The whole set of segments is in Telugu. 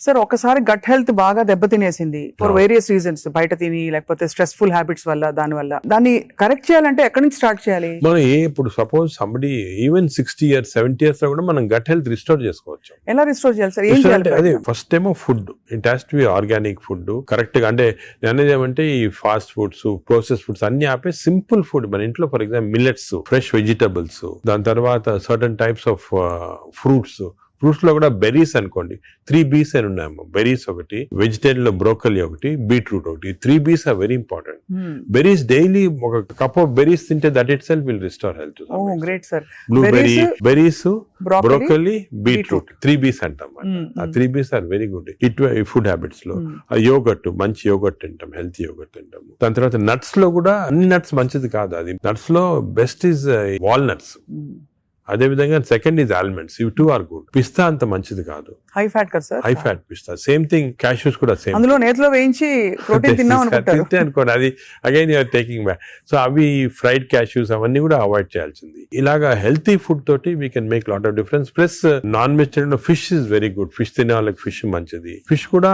సార్ ఒకసారి గట్ హెల్త్ బాగా దెబ్బతినేసింది ఫర్ వేరియస్ రీజన్స్, బయట తిని లేకపోతే స్ట్రెస్ఫుల్ హ్యాబిట్స్ వల్ల, దాన్ని కరెక్ట్ చేయాలంటే ఎక్కడి నుంచి స్టార్ట్ చేయాలి? మనం ఇప్పుడు suppose somebody even 60 years 70 years లో కూడా మనం గట్ హెల్త్ రిస్టోర్ చేసుకోవచ్చు. ఎలా రిస్టోర్ చేయాలి సార్? ఏం చేయాలి? అదే ఫస్ట్ ఏమో food, it has to be organic food correct గా. అంటే అనేది ఏమంటే ఈ ఫాస్ట్ ఫుడ్స్, ప్రాసెస్ ఫుడ్స్ అన్ని ఆపే సింపుల్ ఫుడ్ మన ఇంట్లో, for example millets, fresh vegetables, దాని తర్వాత సర్టన్ టైప్స్ ఆఫ్ ఫ్రూట్స్ లో కూడా బెర్రీస్ అనుకోండి, 3 B's అని ఉన్నాయమ్మా. బెర్రీస్ ఒకటి, వెజిటేరియన్ లో బ్రోకలీ ఒకటి, బీట్రూట్ ఒకటి, 3 B's are very important. Berries daily ఒక కప్ ఆఫ్ బెర్రీస్ తింటే that it self will restore health. Great sir. Blueberry, berries, broccoli, beetroot, 3 B's అంటాం. ఆ 3 B's are very good food habits లో. యోగట్, మంచి యోగట్ తింటాం, హెల్తీ యోగట్ తింటాము. దాని తర్వాత నట్స్ లో కూడా అన్ని నట్స్ మంచిది కాదు. అది నట్స్ లో బెస్ట్ ఈజ్ వాల్నట్స్. అదే విధంగా సెకండ్ ఇస్ ఆల్మండ్స్, ఇవి 2 ఆర్ గుడ్. పిస్తా అంత మంచిది కాదు, హై ఫ్యాట్ కదా సార్. హై ఫ్యాట్ పిస్తా. సేమ్ థింగ్ క్యాష్యూస్ కూడా సేమ్. అందులో నేతిలో వేయించి ప్రోటీన్ తిన్నాం అనుకోండి, అది again you're taking back. So అవి ఫ్రైడ్ క్యాష్యూస్ అవన్నీ కూడా అవాయిడ్ చేయాల్సింది. ఇలాగా హెల్తీ ఫుడ్ తోటి we can make lot of difference. Plus non vegetarian fish is very good. Fish తినే వాళ్ళకి ఫిష్ మంచిది. ఫిష్ కూడా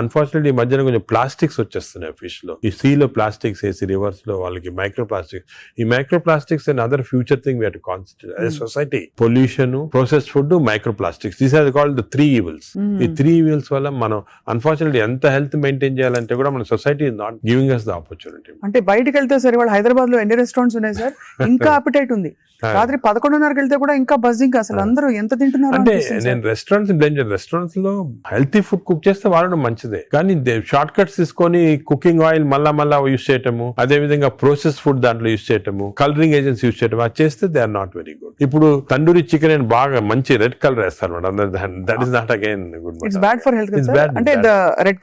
అన్ఫార్చునేట్లీ ఈ మధ్యన కొంచెం ప్లాస్టిక్స్ వచ్చేస్తున్నాయి ఫిష్ లో. ఈ సీ లో ప్లాస్టిక్స్ వేసి రివర్స్ లో వాళ్ళకి మైక్రో ప్లాస్టిక్స్. ఈ micro plastics and other future thing we have to concentrate as society. Pollution, processed food, micro plastics, these are called the 3 evils. ఈ 3 evils వల్ల మనం అన్ఫార్చునేట్లీ ఎంత హెల్త్ మెయింటైన్ చేయాలంటే కూడా మన society is not giving us the opportunity. అంటే బయటకు వెళ్తే సార్, ఇవాళ హైదరాబాద్ లో ఎన్ని రెస్టారెంట్స్ ఉన్నాయి సార్, ఇంకా అపిటైట్ ఉంది. రాత్రి 11:30కి వెళ్తే కూడా ఇంకా బజింగ్. అసలు అందరూ ఎంత తింటున్నారు అంటే నేను రెస్టారెంట్స్ లో హెల్తీ ఫుడ్ కుక్ చేస్తే వాడడం మంచిదే, కానీ షార్ట్ కట్స్ తీసుకొని కుకింగ్ ఆయిల్ మళ్ళా యూస్ చేయటము, అదే విధంగా ప్రాసెస్ ఫుడ్ దాంట్లో యూస్ చేయటము, కలరింగ్ ఏజెంట్స్ యూస్ చేయటం, అది చేస్తే they are not very good. ఇప్పుడు తండూరి చికెన్ అని బాగా మంచి రెడ్ కలర్ వేస్తారు madam, that is not again good. It's bad for health. అంటే red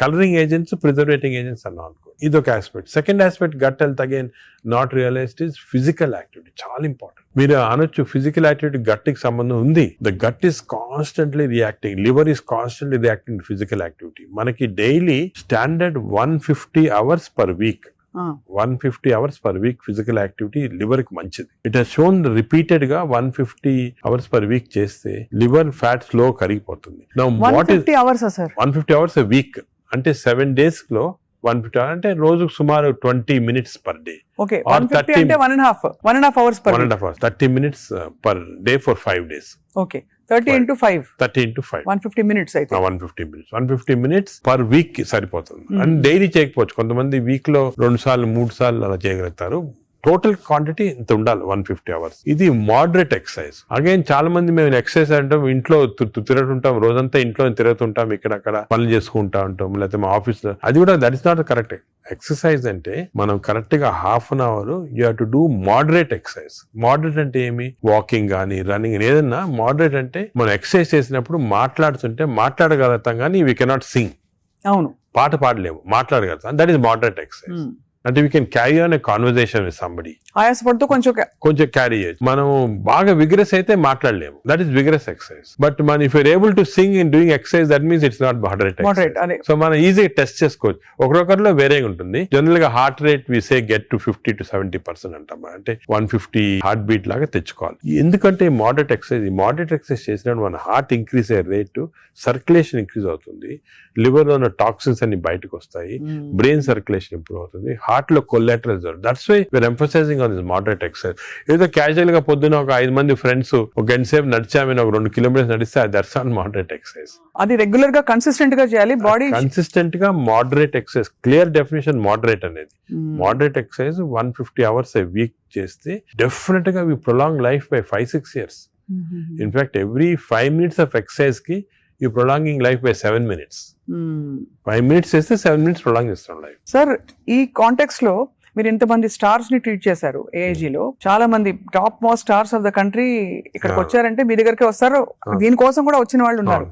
colouring agents, preserving agents are not good. ఇదొక aspect. Second aspect gut health again not realised is physical activity. చాలా ఇంపార్టెంట్. మీరు అనొచ్చు ఫిజికల్ యాక్టివిటీ గట్ కి సంబంధం ఉంది. The gut is constantly reacting, liver is constantly reacting physical activity. మనకి daily standard 150 hours per week, 150 hours per week physical activity liver కి మంచిది. ఇట్ హస్ షోన్ రిపీటెడ్ గా 150 hours per week చేస్తే లివర్ ఫ్యాట్ స్లో కరిగిపోతుంది. 150 hours sir, 150 hours a week అంటే 7 days లో 150 hours అంటే రోజుకు సుమారు 20 minutes per day. Okay, 150 అంటే 1.5 hours per 1.5 hours, 30 minutes per day for 5 days. Okay, 30 into 5, 150 minutes అయితే 150 minutes per week సరిపోతుంది. అండ్ డైలీ చేయకపోవచ్చు, కొంతమంది వీక్ లో 2 సార్లు 3 సార్లు అలా చేయగలుగుతారు. టోటల్ క్వాంటిటీ ఇంత ఉండాలి 150 hours. ఇది మోడరేట్ ఎక్సర్సైజ్. అగైన్ చాలా మంది మేము ఎక్సర్సైజ్ అంటాం, ఇంట్లో తిరుగుతుంటాం, రోజంతా ఇంట్లో తిరుగుతుంటాం, ఇక్కడక్కడ పనులు చేసుకుంటా ఉంటాం, లేకపోతే మా ఆఫీస్ లో. అది కూడా that is not correct. Exercise అంటే మనం కరెక్ట్ గా ½ an hour you have to do moderate exercise. Moderate అంటే ఏమి? వాకింగ్ కానీ రన్నింగ్, ఏదన్నా మోడరేట్ అంటే మనం ఎక్సర్సైజ్ చేసినప్పుడు మాట్లాడుతుంటే మాట్లాడగలుగుతాం కానీ వీ కెనాట్ సింగ్. అవును, పాట పాడలేము, మాట్లాడగలుగుతాం. That is moderate exercise. అంటే we can carry on a conversation with somebody. ఆయాసపడుతూ కొంచెం క్యారీ చేయొచ్చు. మనం బాగా విగ్రెస్ అయితే మాట్లాడలేము, that is vigorous exercise. But మన if you're able to sing in doing exercise, that means it's not moderate. So మనం ఈజీగా టెస్ట్ చేసుకోవచ్చు. ఒకరొకరిలో వేరేగా ఉంటుంది. జనరల్ గా heart rate we say get to 50 to 70% అంటాం. అంటే 150 హార్ట్ బీట్ లాగా తెచ్చుకోవాలి. ఎందుకంటే మోడరేట్ ఎక్సర్సైజ్ చేసినప్పుడు మన హార్ట్ ఇంక్రీజ్ అయ్యే రేటు, సర్క్యులేషన్ ఇంక్రీజ్ అవుతుంది, లివర్ లో ఉన్న టాక్సిన్స్ అన్ని బయటకు వస్తాయి, బ్రెయిన్ సర్క్యులేషన్ ఇంప్రూవ్ అవుతుంది, హార్ట్ లో collateral. That's why we're emphasizing on this moderate exercise. ఏదో క్యాజువల్ గా పొద్దున ఒక 5 మంది ఫ్రెండ్స్ ఒక గంట సేపు నడిచామని ఒక 2 kilometers నడిస్తే దట్స్ నాట్ మోడరేట్ ఎక్సర్సైజ్. అది రెగ్యులర్ గా కన్సిస్టెంట్ గా చేయాలి. బాడీ కన్సిస్టెంట్ గా moderate exercise, clear definition moderate అనేది. Moderate exercise 150 hours a week చేస్తే డెఫినెట్ గా we prolong life by 5-6 years. In fact every 5 minutes of exercise కి you prolonging life by 7 minutes. 5 minutes చేస్తే 7 minutes ప్రొలాంగ్ చేస్తాం లైఫ్. సార్, ఈ కాంటెక్స్ట్ లో మీరు ఇంతమంది స్టార్స్ ని ట్రీట్ చేశారు. AIG లో చాలా మంది top most stars of the country ఇక్కడికి వచ్చారంటే మీ దగ్గరికి వస్తారు. దీనికోసం కూడా వచ్చిన వాళ్ళు ఉన్నారు.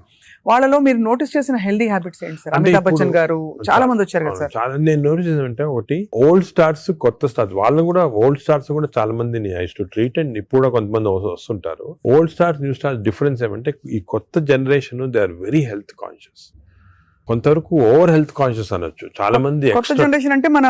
వాళ్ళలో మీరు నోటీస్ చేసిన హెల్దీ హ్యాబిట్స్ ఏంటి సార్? అమితాబ్ బచ్చన్ గారు చాలా మంది వచ్చారు కదా సార్. చాలా నేను నోటీస్ చేసానంటే, ఒకటి ఓల్డ్ స్టార్స్, కొత్త స్టార్స్, వాళ్ళని కూడా ఓల్డ్ స్టార్స్ కూడా చాలా మందిని ఐ టు ట్రీట్. అండ్ ఇప్పుడు కూడా కొంతమంది వస్తుంటారు. Old stars, new stars difference ఏమంటే, ఈ కొత్త generation they are very health conscious. కొంతవరకు ఓవర్ హెల్త్ కాన్షియస్ అనొచ్చు. చాలా మంది కొత్త జనరేషన్ అంటే మన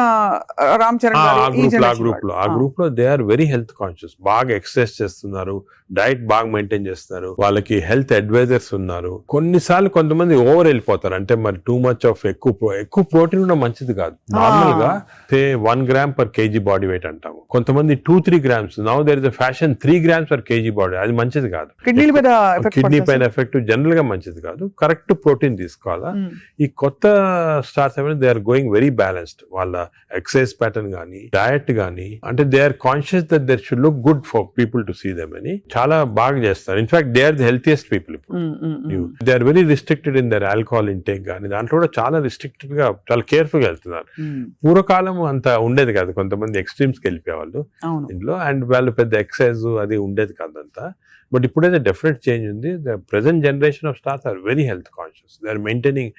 రామ్ చరణ్ గారు, ఆ గ్రూప్ లో they are very health conscious. బాగా ఎక్సర్సైజ్ చేస్తున్నారు, డైట్ బాగా మెయింటైన్ చేస్తున్నారు, వాళ్ళకి హెల్త్ అడ్వైజర్స్ ఉన్నారు. కొన్నిసార్లు కొంతమంది ఓవర్ వెళ్ళిపోతారు, అంటే మరి టూ మచ్ ఆఫ్ ఎక్కువ ప్రోటీన్ కూడా మంచిది కాదు. నార్మల్ గా 1 gram per KG body weight అంటాము, కొంతమంది 2-3 grams. Now there is a fashion 3 grams per KG body, అది మంచిది కాదు. కిడ్నీ పైన ఎఫెక్ట్ జనరల్ గా మంచిది కాదు. కరెక్ట్ ప్రోటీన్ తీసుకోవాలా. ఈ కొత్త స్టార్స్ ఏమైనా they are going very balanced. వాళ్ళ ఎక్సర్సైజ్ ప్యాటర్న్ గానీ, డయట్ గానీ, అంటే they are conscious that there should look good for people to see them అని చాలా బాగా చేస్తారు. In fact they are the healthiest people. ఇప్పుడు they are very restricted in their alcohol intake గానీ, దాంట్లో కూడా చాలా రిస్ట్రిక్టెడ్ గా, చాలా కేర్ఫుల్ గా వెళ్తున్నారు. పూర్వకాలం అంత ఉండేది కాదు, కొంతమంది ఎక్స్ట్రీమ్స్ కి వెళ్ళిపోయేవాళ్ళు ఇంట్లో, అండ్ వాళ్ళు పెద్ద ఎక్సర్సైజ్ అది ఉండేది కాదంతా. బట్ ఇప్పుడైతే డెఫినెట్ చేంజ్ ఉంది. The present generation of stars are very health conscious. They are maintaining,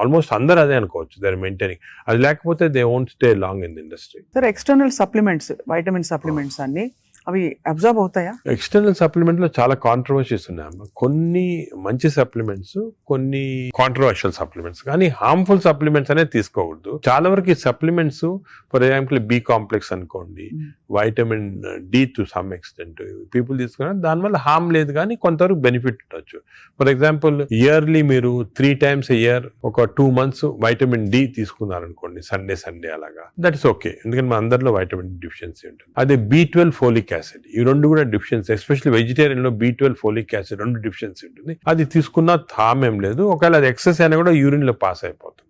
almost అందరూ అదే అనుకోవచ్చు, దే ఆర్ మెయింటైనింగ్. అది లేకపోతే they won't stay long in the industry. Sir, external supplements, vitamin supplements అన్ని అవి అబ్జర్వ్ అవుతాయా? ఎక్స్టర్నల్ సప్లిమెంట్ లో చాలా కాంట్రవర్సీస్ ఉన్నాయి. కొన్ని మంచి సప్లిమెంట్స్, కొన్ని కాంట్రవర్షియల్ సప్లిమెంట్స్, కానీ హార్మ్ఫుల్ సప్లిమెంట్స్ అనేది తీసుకోకూడదు. చాలా వరకు ఈ supplements, for example B complex అనుకోండి, vitamin D to some extent people తీసుకున్నారు, దానివల్ల హార్మ్ లేదు కానీ కొంతవరకు బెనిఫిట్ ఉండొచ్చు. ఫర్ ఎగ్జాంపుల్ ఇయర్లీ మీరు 3 times a year ఒక 2 months వైటమిన్ D తీసుకున్నారు అనుకోండి, సండే అలాగా, దట్ ఇస్ ఓకే. ఎందుకంటే మన అందరిలో వైటమిన్ డిఫిషియన్సీ ఉంటుంది. అదే B12 ఫోలిక్ యాసిడ్, ఈ రెండు కూడా డిఫిషియన్సీ, ఎస్పెషల్లీ వెజిటేరియన్ లో B12 ఫోలిక్ యాసిడ్ రెండు డిఫిషియన్సీ ఉంటుంది. అది తీసుకున్న హార్మ్ ఏం లేదు. ఒకవేళ అది ఎక్సెస్ అయినా కూడా యూరిన్ లో పాస్ అయిపోతుంది.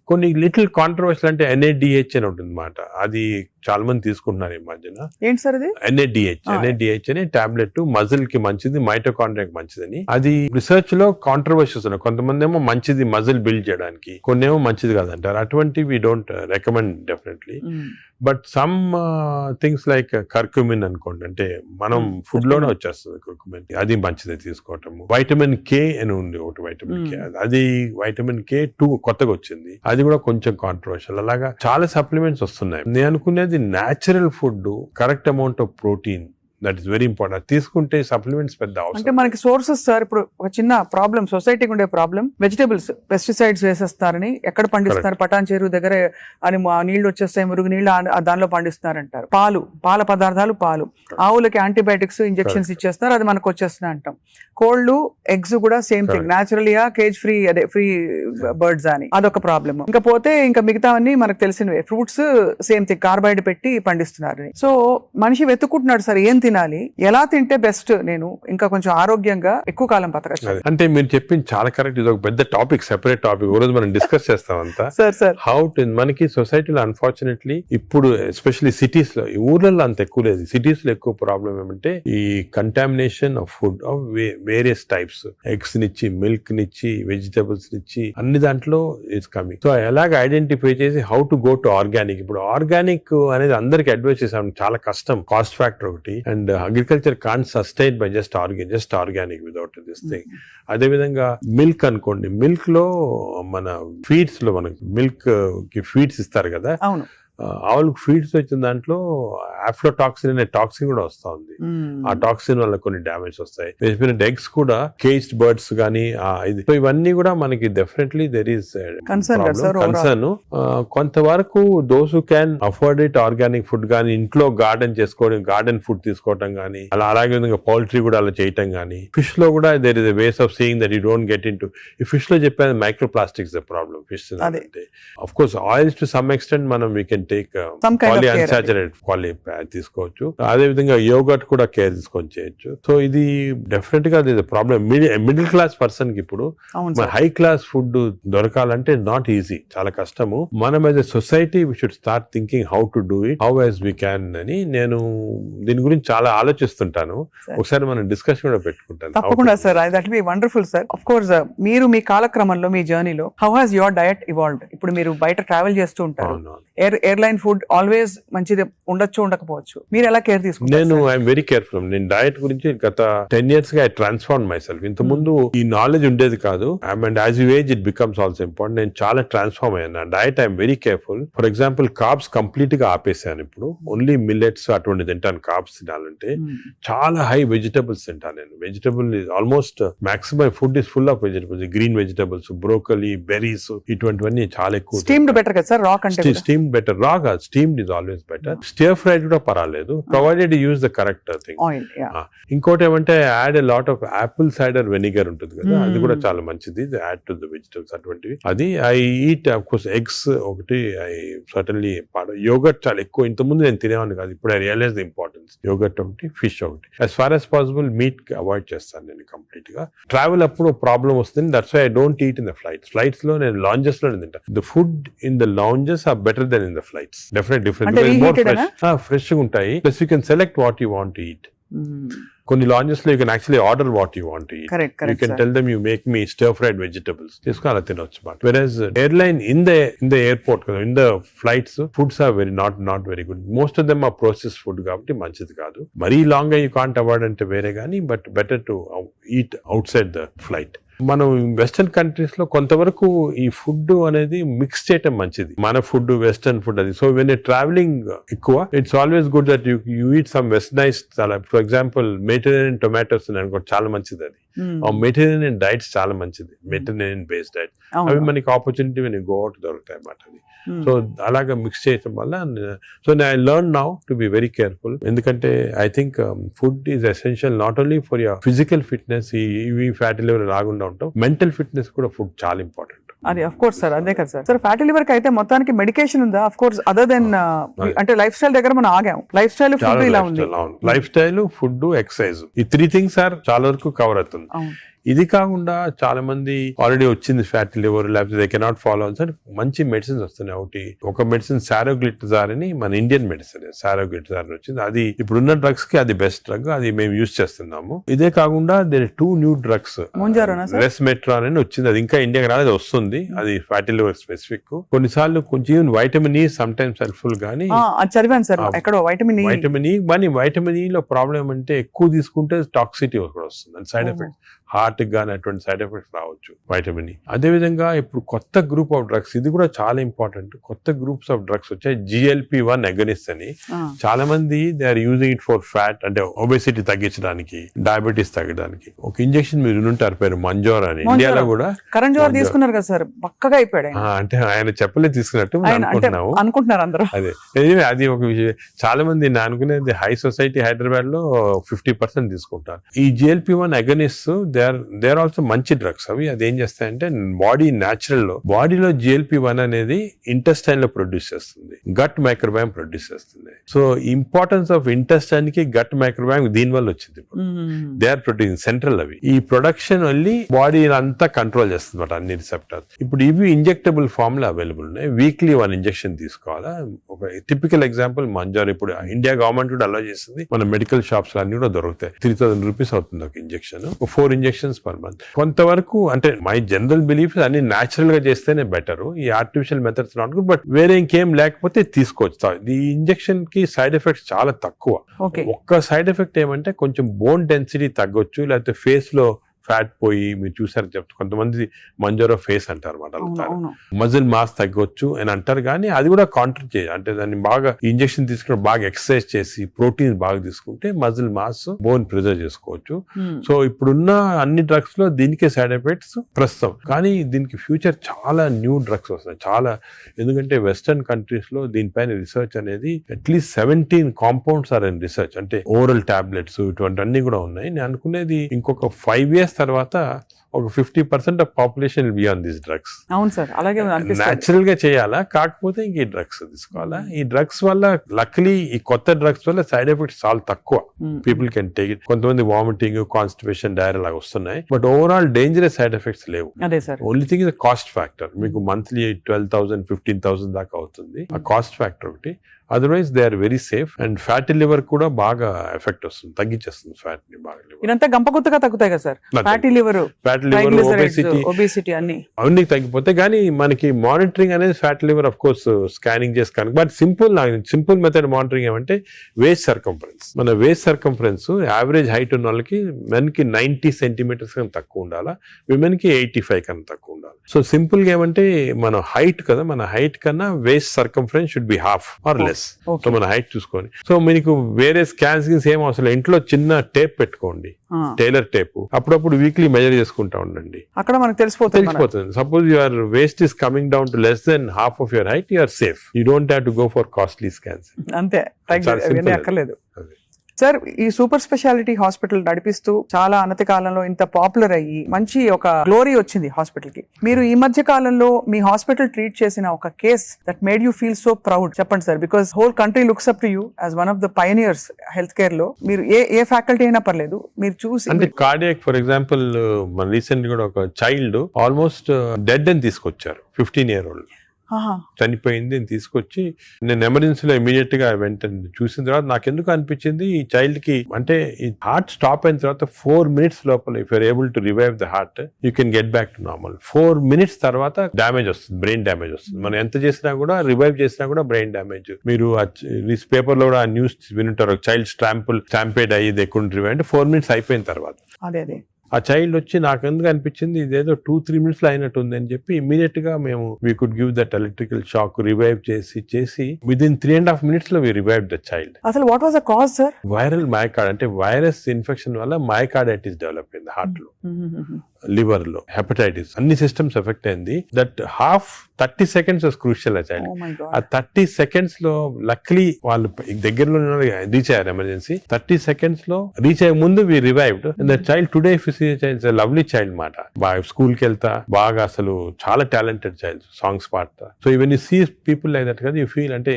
కొన్ని లిటిల్ కాంట్రవర్షియల్ అంటే NADH అని ఉంటుంది అన్నమాట. అది చాలా మంది తీసుకుంటున్నారు ఈ మధ్యన. ఏంటి సార్ అది? NADH అనే టాబ్లెట్ మజిల్ కి మంచిది, మైటోకాండ్రియాకి మంచిదని. అది రిసర్చ్ లో కాంట్రవర్షియస్ ఉన్నాయి. కొంతమంది ఏమో మంచిది మజిల్ బిల్డ్ చేయడానికి, కొన్ని ఏమో మంచిది కాదంటారు. అటువంటి we don't recommend definitely. But some things like curcumin అనుకోండి, అంటే మనం ఫుడ్ లోనే వచ్చేస్తుంది కర్క్యూమిన్, అది మంచిది తీసుకోవటము. వైటమిన్ K అని ఉంది ఒకటి, వైటమిన్ K, అది వైటమిన్ K2 కొత్తగా వచ్చింది, అది కూడా కొంచెం కాంట్రవర్షియల్. అలాగా చాలా సప్లిమెంట్స్ వస్తున్నాయి. నేను అనుకునేది natural food, correct amount of protein, that is very important. తీసుకుంటే సప్లిమెంట్స్ పెద్ద అవసరం. అంటే మనకి సోర్సెస్ సార్, ఇప్పుడు ఒక చిన్న ప్రాబ్లం, సొసైటీకి ఉండే ప్రాబ్లం, వెజిటేబుల్స్ పెస్టిసైడ్స్ వేసేస్తారని, ఎక్కడ పండిస్తున్నారు, పటాన్ చెరువు దగ్గర అని నీళ్లు వచ్చేస్తాయి, మురుగు నీళ్లు దానిలో పండిస్తున్నారంటారు. పాల పదార్థాలు, ఆవులకి యాంటీబయాటిక్స్ ఇంజెక్షన్స్ ఇచ్చేస్తారు, అది మనకు వచ్చేస్తున్నాయి అంటాం. కోళ్లు, ఎగ్స్ కూడా సేమ్ థింగ్, న్యాచురల్ గా కేజ్ ఫ్రీ, అదే ఫ్రీ బర్డ్స్ అని, అదొక ప్రాబ్లమ్. ఇంకా పోతే ఇంకా మిగతావన్నీ మనకు తెలిసినవే. ఫ్రూట్స్ సేమ్ థింగ్, కార్బైడ్ పెట్టి పండిస్తున్నారు. సో మనిషి వెతుక్కుంటున్నాడు సార్ ఏం తినాలి, ఎలా తింటే బెస్ట్, నేను ఇంకా కొంచెం ఆరోగ్యంగా ఎక్కువ కాలం బతకచ్చు. అంటే మీరు చెప్పింది చాలా కరెక్ట్. ఇది ఒక పెద్ద టాపిక్, సెపరేట్ టాపిక్, రోజు మనం డిస్కస్ చేస్తాం అంతా. హౌ టు, మనకి సొసైటీలో అన్ఫార్చునేట్లీ ఇప్పుడు ఎస్పెషల్లీ సిటీస్ లో, ఈ ఊర్లలో అంత ఎక్కువ లేదు, సిటీస్ లో ఎక్కువ ప్రాబ్లం ఏమంటే ఈ contamination of food of various types, eggs నిచ్చి, మిల్క్ నిచ్చి, వెజిటబుల్స్ నిచ్చి, అన్ని దాంట్లో ఇట్స్ కమింగ్. సో ఎలాగ ఐడెంటిఫై చేసి how to go to organic. ఇప్పుడు ఆర్గానిక్ అనేది అందరికి అడ్వైస్ చేసాం, చాలా కష్టం, కాస్ట్ ఫ్యాక్టర్ ఒకటి, and agriculture can't sustain by just organic without this thing. అదే విధంగా మిల్క్ అనుకోండి, మిల్క్ లో మన ఫీడ్స్ లో మనకి మిల్క్ కి ఫీడ్స్ ఇస్తారు కదా, ఆవులకు ఫీడ్స్ వచ్చిన దాంట్లో ఆఫ్లోటాక్సిన్ అనే టాక్సిన్ కూడా వస్తా ఉంది. ఆ టాక్సిన్ వల్ల కొన్ని డ్యామేజ్ వస్తాయి. ఎగ్స్ కూడా కేజ్డ్ బర్డ్స్ గానీ, సో ఇవన్నీ కూడా మనకి డెఫినెట్లీ దెర్ ఈస్ కన్సర్న్. కొంతవరకు those who can afford it, organic food గానీ, ఇంట్లో గార్డెన్ చేసుకోవడం, గార్డెన్ ఫుడ్ తీసుకోవటం గానీ, అలాగే విధంగా పౌల్ట్రీ కూడా అలా చేయటం గానీ. ఫిష్ లో కూడా there is a ways of seeing that you don't get into. ఈ ఫిష్ లో చెప్పేది microplastics the problem. Fish అంటే of course oils to some extent మనం వీ కెన్ టేక్ పాలిఅన్సాచురేటెడ్ తీసుకోవచ్చు. అదే విధంగా యోగర్ట్ కూడా కేర్ తీసుకొని చేయొచ్చు. సో ఇది డెఫినెట్ గా ప్రాబ్లం. మిడిల్ క్లాస్ పర్సన్ కి ఇప్పుడు హై క్లాస్ ఫుడ్ దొరకాలంటే నాట్ ఈజీ, చాలా కష్టము. మనం as a society we should start thinking how to do it, how as we can అని నేను దీని గురించి చాలా ఆలోచిస్తుంటాను. ఒకసారి మనం డిస్కషన్ కూడా పెట్టుకుంటాను. తప్పకుండా sir, that be wonderful sir. Of course మీరు మీ కాలక్రమంలో, మీ జర్నీలో how has your diet evolved? ఇప్పుడు మీరు బయట ట్రావెల్ చేస్తూ ఉంటారు, ఎయిర్ ఎయిర్లైన్ ఫుడ్ ఆల్వేస్ మంచిది ఉండొచ్చు ఉండకపోవచ్చు, మీరు ఎలా కేర్ తీసుకుంటారు? నేను ఐఎమ్ వెరీ కేర్ఫుల్. నేను డయట్ గురించి గత 10 years గా ఐ ట్రాన్స్ఫార్మ్ మై సెల్ఫ్. ఇంత ముందు ఈ నాలెడ్జ్ ఉండేది కాదు. And as you age it becomes also important. నేను చాలా ట్రాన్స్ఫార్మ్ అయ్యాను. Diet I'm very careful. For example carbs complete గా ఆపేసాను. ఇప్పుడు ఓన్లీ మిల్లెట్స్ అటువంటి తింటాను. కార్బ్స్ తినాలంటే చాలా హై వెజిటబుల్స్ తింటాను నేను. Vegetable almost maximum food is full of vegetables, green vegetables, broccoli, berries, ఇటువంటివన్నీ చాలా ఎక్కువ. స్టీమ్డ్ బెటర్ కదా సార్? రా కంటే స్టీమ్డ్ బెటర్. రా కాదు, steamed is always better. Stir fried కూడా పర్వాలేదు, provided use the correct thing. ఇంకోటి ఏమంటే add a lot of Apple cider vinegar ఉంటుంది కదా, అది కూడా చాలా మంచిది. యాడ్ టు ద వెజిటబుల్స్ అటువంటివి. అది I eat of course eggs ఒకటి. ఐ సర్టన్లీ యోగర్ట్ చాలా ఎక్కువ. ఇంతకుముందు నేను తినేవాడిని కాదు, ఇప్పుడు I realize the importance. Yogurt ఒకటి, ఫిష్ ఒకటి. As far as possible meat avoid చేస్తాను నేను కంప్లీట్ గా. ట్రావెల్ అప్పుడు ప్రాబ్లం వస్తుంది. That's why I don't eat in the flights. Flights లో నేను లాంజెస్ లో తింటాను. The food in the lounges are better than in the flights. Definite different. Fresh గా ఉంటాయి. Plus you can select what you want to eat. కొన్ని లాంజెస్ లో you can actually order what you want to eat. You can tell them you make me stir fried vegetables, తీసుకుని అలా తినొచ్చు. But versus airline in the airport కదా, in the flights foods are not very good. Most of them are process food కాబట్టి మంచిది కాదు. మరీ లాంగ్ గా యూ కాంట్ అవాయిడ్ అంటే వేరే కానీ, but better to eat out side the flight. మనం వెస్టర్న్ కంట్రీస్ లో కొంతవరకు ఈ ఫుడ్ అనేది మిక్స్ చేయటం మంచిది. మన ఫుడ్ వెస్టర్న్ ఫుడ్ అది. సో వెన్ ట్రావెలింగ్ ఎక్కువ, it's always good that you eat some westernise. For example Mediterranean tomatoes అనుకో, చాలా మంచిది అది. మెడిటరేనియన్ డైట్స్ చాలా మంచిది. మెడిటరేనియన్ బేస్డ్ డైట్ అవి మనకి opportunity when you go out దొరుకుతాయి అన్నమాట. అది సో అలాగా మిక్స్ చేయటం వల్ల. So I learn now to be very careful. ఎందుకంటే I think food is essential not only for your physical fitness, ఇవి ఫ్యాటీ లివర్ రాకుండా ఉంటాం, మెంటల్ ఫిట్నెస్ కూడా ఫుడ్ చాలా ఇంపార్టెంట్. అది అఫ్ కోర్స్ సార్, అదే కదా సార్. సార్ ఫ్యాటీ లివర్ కి అయితే మొత్తానికి మెడికేషన్ ఉందా? అఫ్ కోర్స్ అదర్ దెన్ అంటే లైఫ్ స్టైల్ దగ్గర మనం ఆగాం. లైఫ్ స్టైల్, ఫుడ్ ఇలా ఉంది. లైఫ్ స్టైల్, ఫుడ్, ఎక్సర్సైజ్, ఈ 3 things ఆర్ చాలా వరకు కవర్ అవుతుంది. ఇది కాకుండా చాలా మంది ఆల్రెడీ వచ్చింది ఫ్యాటీ లివర్, లేకపోతే దే కెనాట్ ఫాలో సార్, మంచి మెడిసిన్స్ వస్తున్నాయి. ఒక మెడిసిన్ సారోగ్లిటజార్ అని, మన ఇండియన్ మెడిసిన్ సారోగ్లిటజార్ వచ్చింది. అది ఇప్పుడున్న డ్రగ్స్ కి అది బెస్ట్ డ్రగ్, అది మేము యూజ్ చేస్తున్నాము. ఇదే కాకుండా దేర్ 2 new drugs, రెస్మెట్రాన్ అని వచ్చింది. అది ఇంకా ఇండియాకి రాలేదు, వస్తుంది. అది ఫ్యాటీ లివర్ స్పెసిఫిక్. కొన్నిసార్లు కొంచెం vitamin E some times helpful గానీ, చదివాను సార్ ఎక్కడో వైటమిన్ ఈ. వైటమిన్ ఈ లో ప్రాబ్లం అంటే ఎక్కువ తీసుకుంటే టాక్సిటీ కూడా వస్తుంది, సైడ్ ఎఫెక్ట్, హార్ట్ గానీ అటువంటి సైడ్ ఎఫెక్ట్స్ రావచ్చు వైటమిన్ ఈ. అదేవిధంగా ఇప్పుడు కొత్త గ్రూప్ ఆఫ్ డ్రగ్స్, ఇది కూడా చాలా ఇంపార్టెంట్. కొత్త గ్రూప్స్ ఆఫ్ డ్రగ్స్ వచ్చాయి, GLP-1 అగనిస్ట్ అని. చాలా మంది they are using it for fat, అంటే ఒబెసిటీ తగ్గించడానికి, డయాబెటీస్ తగ్గడానికి. ఒక ఇంజెక్షన్ మీరు వినుంటారు, పేరు మంజోర్ అని. ఇండియాలో కూడా కరణ్ జోహర్ తీసుకున్నారు కదా సార్, పక్కగా అయిపోయాడు. అంటే ఆయన చెప్పలే తీసుకున్నట్టు అనుకుంటున్నారు అందరూ. అదే అది ఒక విషయం. చాలా మంది నేను అనుకునేది హై సొసైటీ హైదరాబాద్ లో 50% తీసుకుంటారు ఈ GLP-1 agonist. They are also మంచి డ్రగ్స్ అవి. అది ఏం చేస్తాయంటే బాడీ న్యాచురల్ లో, బాడీలో GLP-1 అనేది ఇంటెస్టైన్ లో ప్రొడ్యూస్ చేస్తుంది, గట్ మైక్రోబయామ్ ప్రొడ్యూస్ చేస్తుంది. సో ఇంపార్టెన్స్ ఆఫ్ ఇంటెస్టైన్ కి గట్ మైక్రోబయామ్ దీని వల్ల వచ్చింది. They are producing central. అవి ఈ ప్రొడక్షన్ వల్లి బాడీ అంతా కంట్రోల్ చేస్తుంది అన్నమాట, అన్ని రిసెప్టర్స్. ఇప్పుడు ఇవి ఇంజెక్టబుల్ ఫామ్ లో అవైలబుల్ ఉన్నాయి. వీక్లీ 1 ఇంజెక్షన్ తీసుకోవాలా. ఒక టిపికల్ ఎగ్జాంపుల్ మంజోర్. ఇప్పుడు ఇండియా గవర్నమెంట్ కూడా అలో చేస్తుంది, మన మెడికల్ షాప్స్ అన్ని కూడా దొరుకుతాయి. 3000 రూపీస్ అవుతుంది ఒక ఇంజెక్షన్, 4 ఇంజెక్షన్స్ పర్ మంత్. కొంతవరకు అంటే మై జనరల్ బిలీఫ్ అన్ని న్యాచురల్ గా చేస్తేనే బెటర్. ఈ artificial methods not good, but వేరే ఇంకేం లేకపోతే తీసుకోవచ్చు. ఈ ఇంజెక్షన్ కి సైడ్ ఎఫెక్ట్స్ చాలా తక్కువ. ఒక్క సైడ్ ఎఫెక్ట్ ఏమంటే కొంచెం బోన్ డెన్సిటీ తగ్గొచ్చు, లేకపోతే ఫేస్ లో ఫ్యాట్ పోయి, మీరు చూసారు చెప్తా కొంతమంది మంజోరో ఫేస్ అంటారు అన్నమాట, మజిల్ మాస్ తగ్గొచ్చు అని అంటారు. కానీ అది కూడా కాంట్రీ చేయాలి, అంటే దాన్ని బాగా ఇంజెక్షన్ తీసుకుని బాగా ఎక్సర్సైజ్ చేసి ప్రోటీన్ బాగా తీసుకుంటే మజిల్ మాస్, బోన్ ప్రిజర్వ్ చేసుకోవచ్చు. సో ఇప్పుడున్న అన్ని డ్రగ్స్ లో దీనికే సైడ్ ఎఫెక్ట్స్ ప్రస్తుతం. కానీ దీనికి ఫ్యూచర్ చాలా న్యూ డ్రగ్స్ వస్తాయి చాలా. ఎందుకంటే వెస్టర్న్ కంట్రీస్ లో దీనిపైన రీసెర్చ్ అనేది at least 17 compounds are in research. అంటే ఓరల్ టాబ్లెట్స్ ఇటువంటి అన్ని కూడా ఉన్నాయి. నేను అనుకునేది ఇంకొక 5 years తర్వాత ఒక 50% of population will be on these drugs. అవును సార్, అలాగే న్యాచురల్ గా చేయాలా, కాకపోతే ఇంక ఈ డ్రగ్స్ తీసుకోవాలా. ఈ డ్రగ్స్ వల్ల లక్లీ ఈ కొత్త డ్రగ్స్ వల్ల సైడ్ ఎఫెక్ట్స్ చాలా తక్కువ. People can take it. కొంతమంది వామిటింగ్, కాన్స్టిపేషన్, డైరియా లాగా వస్తున్నాయి, but overall dangerous side effects లేవు. Only thing is cost factor. మీకు మంత్లీ 12,000 15,000 దాకా అవుతుంది, ఆ కాస్ట్ ఫ్యాక్టర్ ఒకటి. Otherwise they are very safe. And fatty liver కూడా బాగా ఎఫెక్ట్ వస్తుంది, తగ్గించేస్తుంది ఫ్యాట్ ని బాగా. ఇదంతా గంపగుత్తగా తగ్గుతాయి కదా sir fatty liver. Fat liver, obesity అవన్నీ తగ్గిపోతాయి. కానీ మనకి మానిటరింగ్ అనేది fat liver of course scanning చేసి కనుక, బట్ సింపుల్ మెథడ్ మానిటరింగ్ ఏమంటే వేస్ట్ సర్కంఫరెన్స్. మన వేస్ట్ సర్కంఫరెన్స్ యావరేజ్ హైట్ ఉన్న వాళ్ళకి మెన్ కి 90 సెంటీమీటర్స్ కన్నా తక్కువ ఉండాలా, విమెన్ కి 85 కన్నా తక్కువ ఉండాలి. సో సింపుల్ గా ఏమంటే మన హైట్ కదా, మన హైట్ కన్నా waist circumference should be half or less. So మన హైట్ చూసుకొని, సో మీకు వేరే స్కాన్స్ ఏం అవసరం, ఇంట్లో చిన్న టేప్ పెట్టుకోండి, టైలర్ టేప్, అప్పుడప్పుడు వీక్లీ మెజర్ చేసుకుంటా ఉండండి, అక్కడ మనకు తెలిసిపోతుంది. Suppose your waist is coming down to less then half of your height, you're safe. You don't have to go for costly scans. అంతే, అక్కర్లేదు. సార్, ఈ సూపర్ స్పెషాలిటీ హాస్పిటల్ నడిపిస్తూ చాలా అనతి కాలంలో ఇంత పాపులర్ అయ్యి మంచి ఒక గ్లోరీ వచ్చింది హాస్పిటల్ కి. మీరు ఈ మధ్య కాలంలో మీ హాస్పిటల్ ట్రీట్ చేసిన ఒక case that made you feel so proud చెప్పండి sir, because whole country looks up to you as one of the pioneers health care లో. మీరు ఏ ఫ్యాకల్టీ అయినా పర్లేదు, మీరు చూసి అంటే కార్డియాక్ ఫర్ ఎగ్జాంపుల్ మన రీసెంట్ కూడా ఒక చైల్డ్ ఆల్మోస్ట్ డెడ్ అని తీసుకొచ్చారు, 15-year-old చనిపోయింది అని తీసుకొచ్చి నేను ఎమర్జెన్సీలో ఇమీడియట్ గా వెంటనే చూసిన తర్వాత నాకు ఎందుకు అనిపించింది, ఈ చైల్డ్ కి అంటే ఈ హార్ట్ స్టాప్ అయిన తర్వాత 4 minutes లోపల if you're able to revive the heart you can get back to normal. 4 minutes తర్వాత డ్యామేజ్ వస్తుంది, బ్రెయిన్ డ్యామేజ్ వస్తుంది. మనం ఎంత చేసినా కూడా, రివైవ్ చేసినా కూడా బ్రెయిన్ డ్యామేజ్. మీరు పేపర్ లో కూడా ఆ న్యూస్ వినుంటారు, చైల్డ్ స్టాంపేడ్ అయ్యి దే కుడెంట్ రివైవ్ అంటే 4 minutes అయిపోయిన తర్వాత. అదే ఆ చైల్డ్ వచ్చి నాకు ఎందుకు అనిపించింది ఇదేదో 2-3 minutes లో అయినట్టు ఉంది అని చెప్పి ఇమీడియట్ గా మేము we could give that electrical shock, revive చేసి విదిన్ 3.5 minutes లో వీ రివైవ్ ద చైల్డ్. అసలు what was the cause sir? Viral myocard అంటే వైరస్ ఇన్ఫెక్షన్ వల్ల మయోకార్డైటిస్ డెవలప్ అయింది హార్ట్ లో, లివర్ లో, హెపటైటిస్, అన్ని సిస్టమ్స్ ఎఫెక్ట్ అయింది. That 30 seconds was crucial. ఆ చైల్డ్ ఆ 30 seconds లో లక్లీ వాళ్ళు దగ్గరలో రీచ్ అయ్యారు ఎమర్జెన్సీ. 30 seconds లో రీచ్ అయ్యే ముందు we revived. That child today lovely child మాట, బాగా స్కూల్ కి వెళ్తా, బాగా అసలు చాలా టాలెంటెడ్ చైల్డ్, సాంగ్స్ పాడతా. So even you see people like that కదా, యూ ఫీల్ అంటే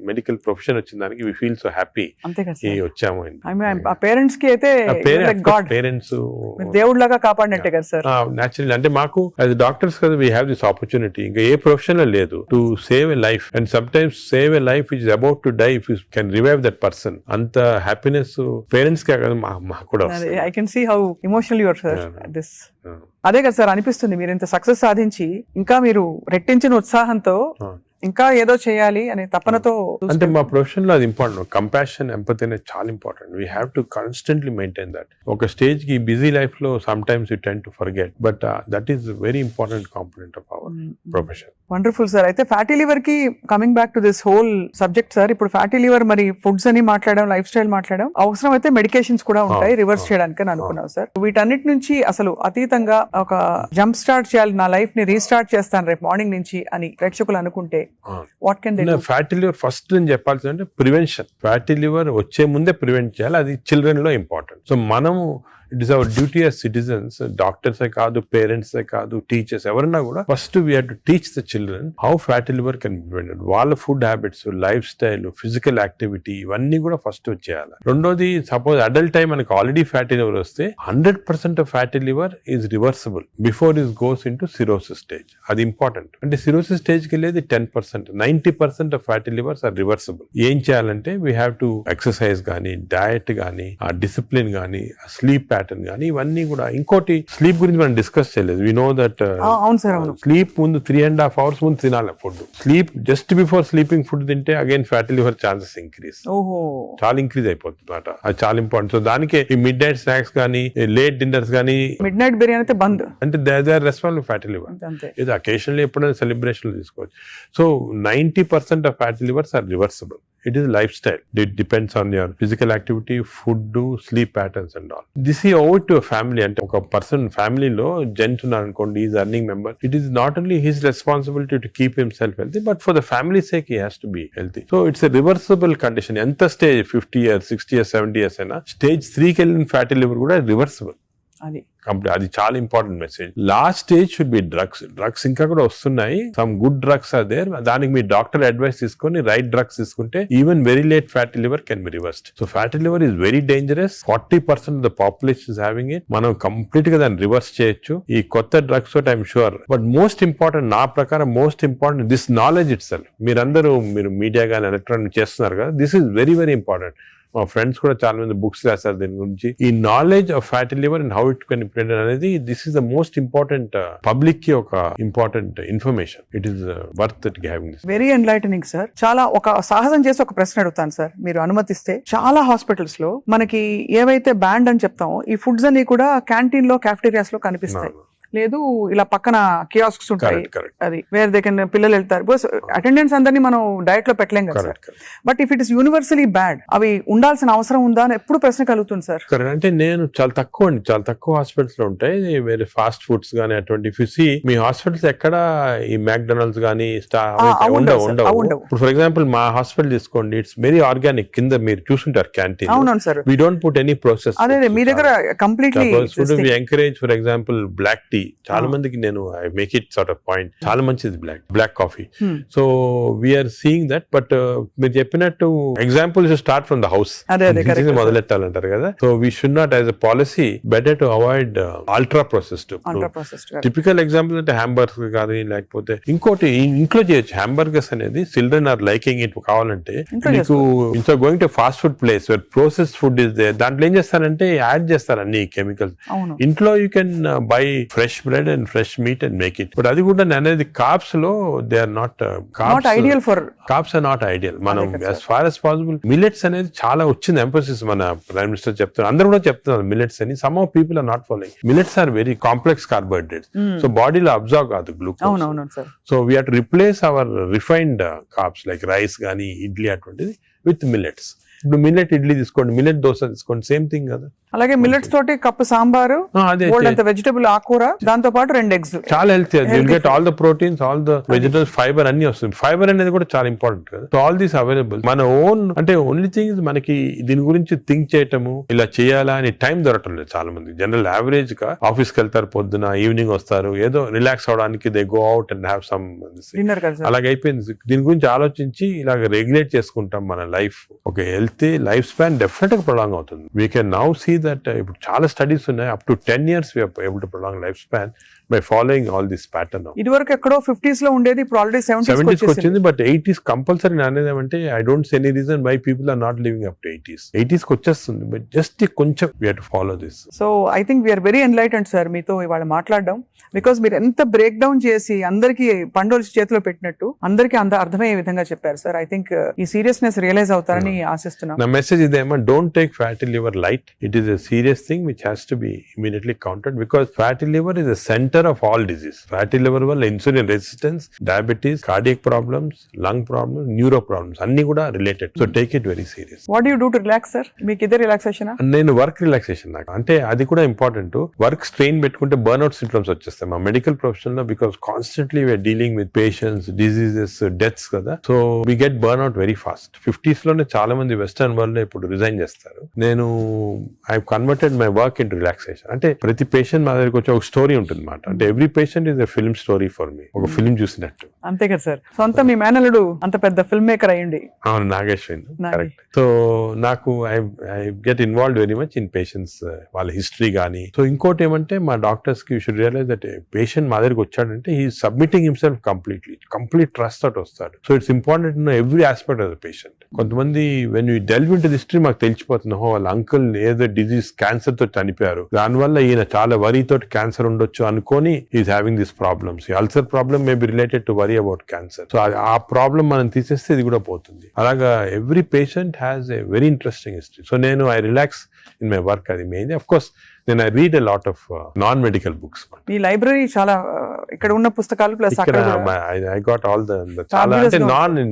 మెడికల్ ప్రొఫెషన్ వచ్చిన దానికి వీ ఫీల్ సో హ్యాపీ వచ్చాము. పేరెంట్స్ కి అయితే పేరెంట్స్ దేవుడిలాగా కాపాడినట్టే కదా సార్. నేచురల్ అంటే మాకు యాజ్ డాక్టర్స్ కదా వీ హ్యావ్ దిస్ ఆపర్చునిటీ. ఇంకా ఏ ప్రొఫెషన్ లో లేదు to save a life, and sometimes save a life is about to die if you can revive that person. అంత హ్యాపీనెస్ పేరెంట్స్ కే కదా మాకు కూడా. I can see how emotional you are sir this. అదే కదా సార్ అనిపిస్తుంది, మీరు ఇంత సక్సెస్ సాధించి ఇంకా మీరు రెట్టించిన ఉత్సాహంతో ఇంకా ఏదో చేయాలి అనే తపనతో. అంటే మా ప్రొఫెషన్ లో అది ఇంపార్టెంట్, కంపాషన్, ఎంపతి అనేది చాలా important. We have to constantly maintain that. ఒక స్టేజ్ కి బిజీ లైఫ్ లో some times you tend to forget, but that is very important component of our profession. Wonderful sir. అయితే ఫ్యాటీ లివర్ కి coming back to this whole subject sir, ఇప్పుడు ఫ్యాటీ లివర్ మరి ఫుడ్స్ అని మాట్లాడడం, లైఫ్ స్టైల్ మాట్లాడడం, అవసరం అయితే మెడికేషన్స్ కూడా ఉంటాయి రివర్స్ చేయడానికి అని అనుకున్నాం సార్. వీటన్నిటి నుంచి అసలు అతీతంగా ఒక జంప్ స్టార్ట్ చేయాలి, నా లైఫ్ ని రీస్టార్ట్ చేస్తాను రేపు మార్నింగ్ నుంచి అని ప్రేక్షకులు అనుకుంటే what can they do? Fatty liver first నేను చెప్పాల్సిందంటే ప్రివెన్షన్. ఫ్యాటీ లివర్ వచ్చే ముందే ప్రివెంట్ చేయాలి, అది చిల్డ్రన్ లో ఇంపార్టెంట్. సో మనము it is our duty as citizens, డాక్టర్సే కాదు, పేరెంట్సే కాదు, టీచర్స్ ఎవరన్నా కూడా first we have to teach the children how fatty liver can be prevented. వాళ్ళ food habits, lifestyle, physical activity ఇవన్నీ కూడా ఫస్ట్ వచ్చేయాలి. రెండోది, సపోజ్ అడల్ట్ టైం మనకి ఆల్రెడీ ఫ్యాటీ లివర్ వస్తే 100% of fatty liver is reversible before is goes into cirrhosis stage. అది ఇంపార్టెంట్. అంటే సిరోసిస్ స్టేజ్ కి వెళ్ళేది 10%, 90% of fatty livers are reversible. ఏం చేయాలంటే వీ హ్యావ్ టు ఎక్సర్సైజ్ కానీ, డయట్ కానీ, ఆ డిసిప్లిన్ కానీ, స్లీప్ ప్యాటర్న్ కానీ, ఇవన్నీ కూడా. ఇంకోటి, స్లీప్ గురించి మనం డిస్కస్ చేయలేదు. వి నో దట్ స్లీప్ ముందు 3.5 hours ముందు తినాలి food. Sleep just before sleeping food తింటే again fatty liver chances increase, చాలా ఇంక్రీజ్ అయిపోతుంది అన్నమాట. అది చాలా ఇంపార్టెంట్. సో దానికి ఈ మిడ్ నైట్ స్నాక్స్ కానీ, లేట్ డిన్నర్స్ కానీ, మిడ్ నైట్ బిర్యానీ అయితే బంద్ అంటే they are responsible fatty liver. ఇది అకేషనల్లీ ఎప్పుడైనా సెలబ్రేషన్ తీసుకోవచ్చు. So 90% of fatty livers are reversible. It is lifestyle. It depends on your physical activity, food, sleep patterns and all. This is over to a family. And a person family lo gent unnadu, is earning member. It is not only his responsibility to keep himself healthy, but for the family's sake he has to be healthy. So it's a reversible condition. Enta stage 50 years, 60 years, 70 years aina stage 3 ki ellin fatty liver kuda reversible. అది చాలా important message. Last stage should be drugs ఇంకా కూడా వస్తున్నాయి. Some good drugs are there. దానికి మీ డాక్టర్ అడ్వైస్ తీసుకొని రైట్ డ్రగ్స్ తీసుకుంటే even very late fatty liver can be reversed. So fatty liver is very dangerous. 40% of the population is having it. మనం కంప్లీట్ గా దాన్ని రివర్స్ చేయొచ్చు ఈ కొత్త డ్రగ్స్ తోటి, I'm sure. But most important, నా ప్రకారం most important this knowledge it self. మీరు మీడియా కానీ ఎలక్ట్రానిక్ చేస్తున్నారు కదా, this is very very important. మా ఫ్రెండ్స్ కూడా చాలా మంది బుక్స్ రాస్తారు దీని గురించి. ఈ knowledge of fatty liver and how it can prevent అనేది this is the most important public కి ఒక important information. It is worth it having this. Very enlightening sir. చాలా ఒక సాహసం చేసి ఒక ప్రశ్న అడుగుతాను సార్, మీరు అనుమతిస్తే. చాలా హాస్పిటల్స్ లో మనకి ఏవైతే బ్యాండ్ అని చెప్తామో ఈ ఫుడ్స్ అన్ని కూడా క్యాంటీన్ లో, క్యాఫ్టీరియాస్ లో కనిపిస్తాయి. లేదు ఇలా పక్కన కియాస్క్స్ ఉంటాయి, అది వేరే దగ్గర పిల్లలు వెళ్తారు. బికాస్ అటెండెన్స్ అందరినీ మనం డయట్ లో పెట్టలేం కదా sir. But if it is universally bad, అవి ఉండాల్సిన అవసరం ఉందా అని ఎప్పుడు ప్రశ్న కలుగుతుంది సార్. అంటే నేను చాలా తక్కువ హాస్పిటల్స్ లో ఉంటాయి వేరే ఫాస్ట్ ఫుడ్స్ గానీ అటువంటి. ఇఫ్ యు సీ మీ హాస్పిటల్స్ ఎక్కడ ఈ మ్యాక్డొనాల్డ్స్ గానీ ఉండవు. ఇప్పుడు ఫర్ ఎగ్జాంపుల్ మా హాస్పిటల్ తీసుకోండి, ఇట్స్ వెరీ ఆర్గానిక్. కింద మీరు చూసుంటారు క్యాంటీన్. అవునవును sir. We don't put any process. అదే మీ దగ్గర completely we encourage. For example black tea, చాలా మందికి నేను I make it sort of point, చాలా మంచిది black coffee. So we're seeing that. But మీరు చెప్పినట్టు example start from the house మొదలెట్టాలంటారు కదా. So we should not as a policy better to avoid ultra processed. Typical example అంటే హ్యాంబర్గర్ కానీ, లేకపోతే ఇంకోటి ఇంట్లో చేయొచ్చు. హ్యాంబర్గర్స్ అనేది చిల్డ్రన్ ఆర్ లైకింగ్ ఇట్. కావాలంటే మీకు ఇంట్లో going to fast food place where processed food is there, దాంట్లో ఏం చేస్తారంటే యాడ్ చేస్తారు అన్ని కెమికల్స్. ఇంట్లో you can buy fresh bread and fresh meat and make it. But అది కూడా అనేది కార్బ్స్ లో they are not ideal for carbs are not ideal. మనం as far as possible millets అనేది చాలా వచ్చింది ఎంఫోసిస్. మన ప్రైమ్ మినిస్టర్ చెప్తున్నారు, అందరూ కూడా చెప్తున్నారు మిల్లెట్స్ అని. Some of people are not following. Millets are very complex carbohydrates. So బాడీలో అబ్జర్వ్ కాదు glucose. So we have to replace our refined carbs like rice కానీ ఇడ్లీ అటువంటిది విత్ మిల్లెట్స్. ఇప్పుడు మిల్లెట్ ఇడ్లీ తీసుకోండి, మిల్లెట్ దోశ తీసుకోండి, సేమ్ థింగ్ కదా. అలాగే మిల్లెట్స్ తోటి కప్పు సాంబారు, వెజిటబుల్ ఆకుకూర, దాంతో పాటు 2 eggs. చాలా healthy. You'll get all the proteins, all the vegetables, fibre అన్ని వస్తుంది. ఫైబర్ అనేది కూడా చాలా ఇంపార్టెంట్ కదా. So all these available. మన ఓన్ అంటే ఓన్లీ థింగ్ మనకి దీని గురించి థింక్ చేయటము, ఇలా చేయాలా అని టైం దొరకటం లేదు చాలా మంది. జనరల్ యావరేజ్ గా ఆఫీస్కి వెళ్తారు, పొద్దున ఈవినింగ్ వస్తారు, ఏదో రిలాక్స్ అవడానికి they go out and have some dinner. అలాగే అయిపోయింది. దీని గురించి ఆలోచించి ఇలాగ రెగ్యులేట్ చేసుకుంటాం మన లైఫ్. ఒక హెల్తీ లైఫ్ స్పాన్ డెఫినెట్ గా ప్రొలాంగ్ అవుతుంది. We can now see that ఇప్పుడు చాలా స్టడీస్ ఉన్నాయి, up to 10 years we are able to prolong lifespan by following all this pattern. ఇదివరకు ఎక్కడో 50s లో ఉండేది, ఇప్పుడు ఆల్రెడీ 70s వచ్చింది. బట్ 80s కంపల్సరీ అనేది అంటే I don't see any reason why people are not living up to 80s కి వచ్చేస్తుంది. బట్ జస్ట్ కొంచెం we have to follow this. So I think we're very enlightened sir మీతో ఇవాళ మాట్లాడడం. బికాస్ మీరు ఎంత బ్రేక్ డౌన్ చేసి అందరికి పండోలు చేతిలో పెట్టినట్టు అందరికి అర్థమయ్యే విధంగా చెప్పారు సార్. ఐ థింక్ ఈ సీరియస్నెస్ రియలైజ్ అవుతారని ఆశిస్తున్నాం. నా మెసేజ్ ఇదేమో, don't take fatty liver light. It is a serious thing which has to be immediately countered because fatty liver is the center of all disease. Fatty liver వల్ల insulin resistance, diabetes, cardiac problems, lung problems, neuro problems అన్ని కూడా related. So take it very serious. What do you do to relax sir? మీకు ఇదే రిలాక్సేషన్? నేను వర్క్ రిలాక్సేషన్ నాకు అంటే అది కూడా ఇంపార్టెంట్. వర్క్ స్ట్రెయిన్ పెట్టుకుంటే బర్న్అవుట్ సింప్టమ్స్ వచ్చేస్తాయి మా మెడికల్ ప్రొఫెషన్ లో. Because constantly we're dealing with patients, diseases, deaths కదా. So we get burnout very fast. 50s లోనే చాలా మంది వెస్టర్న్ వరల్డ్ లో ఇప్పుడు రిజైన్ చేస్తారు. నేను I converted my work into relaxation. అంటే ప్రతి పేషెంట్ మా దగ్గరికి వచ్చి ఒక స్టోరీ ఉంటుంది అన్నమాట. అంటే every patient is a film story for me. ఒక ఫిల్మ్ చూసినట్టు. అంతే కదా సార్. సొంత మీ మేనల్లుడు అంత పెద్ద ఫిల్మ్ మేకర్ అయ్యండి. అవును, నాగేశ్వరి. కరెక్ట్. సో నాకు I get involved very much in patients, వాళ్ళ హిస్టరీ కానీ. సో ఇంకోటి ఏమంటే మా డాక్టర్స్ కి you should realise that patient మా దగ్గరికి వచ్చాడంటే he submitting himself complete trust తోటి వస్తాడు. So it's important to know every aspect of the patient. కొంతమంది when you delve into the history మాకు తెలిసిపోతుంది, వాళ్ళ అంకుల్ ఏదో డిజీజ్ క్యాన్సర్ తో చనిపోయారు, దానివల్ల ఈయన చాలా వరీ తోటి క్యాన్సర్ ఉండొచ్చు అనుకొని is having this problems. Ulcer problem may be related to worry about cancer. So ఆ ప్రాబ్లమ్ మనం తీసేస్తే ఇది కూడా పోతుంది. అలాగా every patient has a very interesting history. So నేను I relax in my work. అది మెయిన్. అఫ్ కోర్స్ నేను I read a lot of non medical books. ఈ లైబ్రరీ చాలా ఇక్కడ ఉన్న పుస్తకాలు plus I got all the చాలా అంటే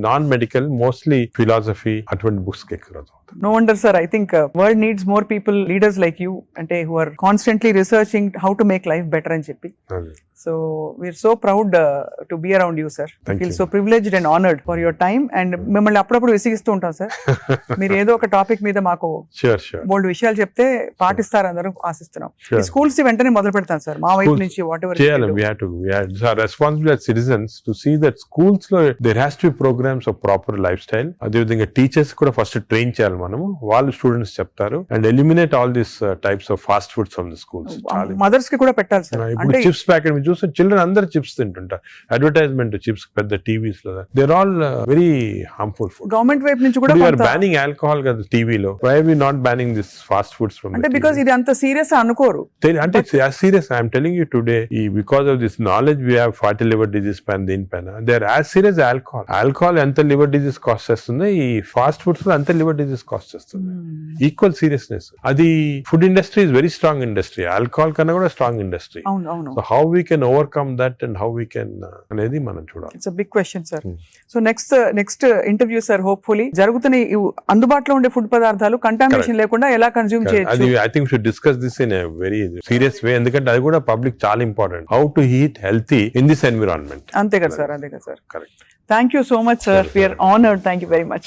నాన్ మెడికల్, మోస్ట్లీ ఫిలాసఫీ అటువంటి బుక్స్ ఎక్కువ. No wonder sir, I think world needs more people, leaders like you, ante who are constantly researching how to make life better అని చెప్పి. So we're so proud to be around you sir. I feel so privileged and honored for your time and మిమ్మల్ని అప్పుడప్పుడు విసిగిస్తూ ఉంటాం సార్. మీరు ఏదో ఒక టాపిక్ మీద మాకు బోల్డ్ విషయాలు చెప్తే పాటిస్తారు అందరూ ఆశిస్తున్నాం. ఈ స్కూల్స్ వెంటనే మొదలు పెడతాం సార్ మా వైపు నుంచి. What ever we are responsible as citizens to see that schools లో there has to be programs of proper lifestyle. అదే విధంగా టీచర్స్ కూడా ఫస్ట్ ట్రైన్ చేయాలి. మనము వాళ్ళు స్టూడెంట్స్ చెప్తారు and eliminate all this types of fast foods from the schools. Mothers కి కూడా పెట్టాలి సార్. ఇప్పుడు చిప్స్ ప్యాకెట్ మీరు చూస్తే చిల్డ్రన్ అందరు చిప్స్ తింటుంటారు. అడ్వర్టైజ్మెంట్ చిప్స్ పెద్ద టీవీస్ లో there all very harmful food. Government వైపు నుంచి కూడా బ్యానింగ్ ఆల్కహాల్ కదా టీవీలో. Why we not banning this fast foods from అంటే బికాజ్ ఇది అంత సీరియస్ అనుకోరు. అంటే serious I'm telling you today ఈ because of this knowledge we have fatty liver disease పైన దీనిపైన they are as serious alcohol. Alcohol ఎంత లివర్ డిజీస్ కాస్ట్ చేస్తుంది, ఈ ఫాస్ట్ ఫుడ్స్ లో అంత లివర్ డిజీస్ కాస్ట్ చేస్తుంది. Equal seriousness. అది food industry is very strong industry. Alcohol కన్నా కూడా strong industry. So how we can overcome that and how we can అనేది మనం చూడాలి. It's big question sir. So next interview sir hopefully జరుగుతున్న అందుబాటులో ఉండే ఫుడ్ పదార్థాలు కంటామినేషన్ లేకుండా ఎలా కన్జ్యూమ్ చేయొచ్చు. అది I think should discuss this in a very serious వే. ఎందుకంటే అది కూడా పబ్లిక్ చాలా important. How to eat healthy in this environment. అంతే కదా sir. Correct. Thank you so much, sir. We are honored. Thank you very much.